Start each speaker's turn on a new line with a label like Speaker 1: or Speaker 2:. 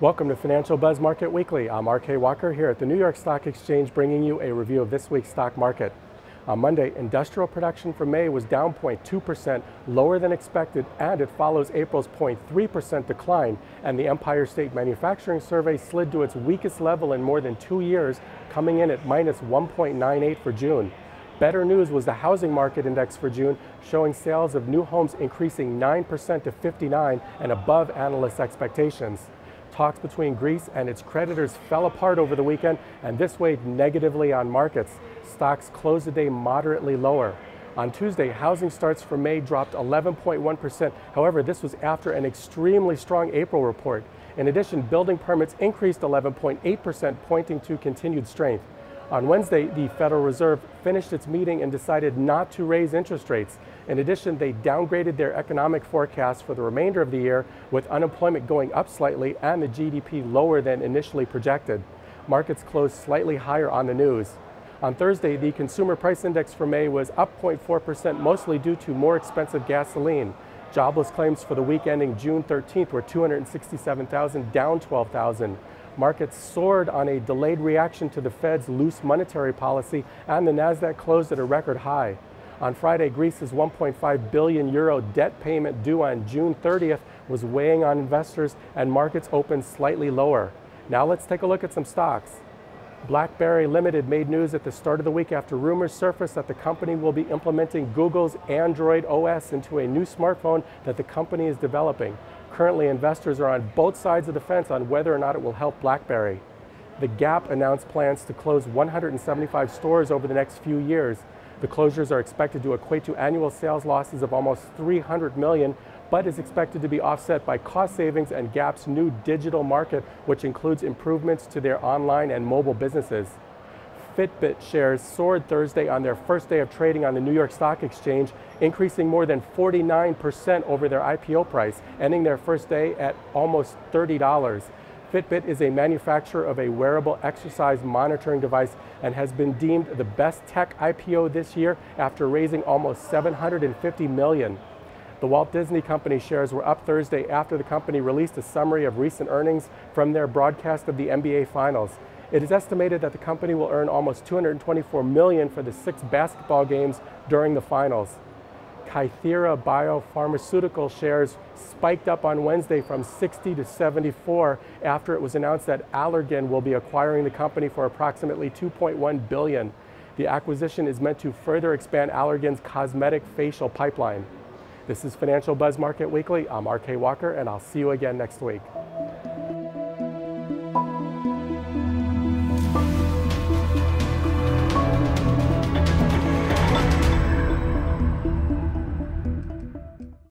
Speaker 1: Welcome to Financial Buzz Market Weekly. I'm RK Walker here at the New York Stock Exchange, bringing you a review of this week's stock market. On Monday, industrial production for May was down 0.2%, lower than expected, and it follows April's 0.3% decline, and the Empire State Manufacturing Survey slid to its weakest level in more than 2 years, coming in at minus 1.98 for June. Better news was the housing market index for June, showing sales of new homes increasing 9% to 59 and above analysts' expectations. Talks between Greece and its creditors fell apart over the weekend, and this weighed negatively on markets. Stocks closed the day moderately lower. On Tuesday, housing starts for May dropped 11.1%. However, this was after an extremely strong April report. In addition, building permits increased 11.8%, pointing to continued strength. On Wednesday, the Federal Reserve finished its meeting and decided not to raise interest rates. In addition, they downgraded their economic forecast for the remainder of the year, with unemployment going up slightly and the GDP lower than initially projected. Markets closed slightly higher on the news. On Thursday, the Consumer Price Index for May was up 0.4%, mostly due to more expensive gasoline. Jobless claims for the week ending June 13th were 267,000, down 12,000. Markets soared on a delayed reaction to the Fed's loose monetary policy, and the Nasdaq closed at a record high. On Friday, Greece's 1.5 billion euro debt payment due on June 30th was weighing on investors, and markets opened slightly lower. Now let's take a look at some stocks. BlackBerry Limited made news at the start of the week after rumors surfaced that the company will be implementing Google's Android OS into a new smartphone that the company is developing. Currently, investors are on both sides of the fence on whether or not it will help BlackBerry. The Gap announced plans to close 175 stores over the next few years. The closures are expected to equate to annual sales losses of almost $300 million, but is expected to be offset by cost savings and Gap's new digital market, which includes improvements to their online and mobile businesses. Fitbit shares soared Thursday on their first day of trading on the New York Stock Exchange, increasing more than 49% over their IPO price, ending their first day at almost $30. Fitbit is a manufacturer of a wearable exercise monitoring device and has been deemed the best tech IPO this year after raising almost $750 million. The Walt Disney Company shares were up Thursday after the company released a summary of recent earnings from their broadcast of the NBA Finals. It is estimated that the company will earn almost $224 million for the 6 basketball games during the finals. Kythera Biopharmaceutical shares spiked up on Wednesday from 60 to 74 after it was announced that Allergan will be acquiring the company for approximately $2.1 billion. The acquisition is meant to further expand Allergan's cosmetic facial pipeline. This is Financial Buzz Market Weekly. I'm RK Walker, and I'll see you again next week.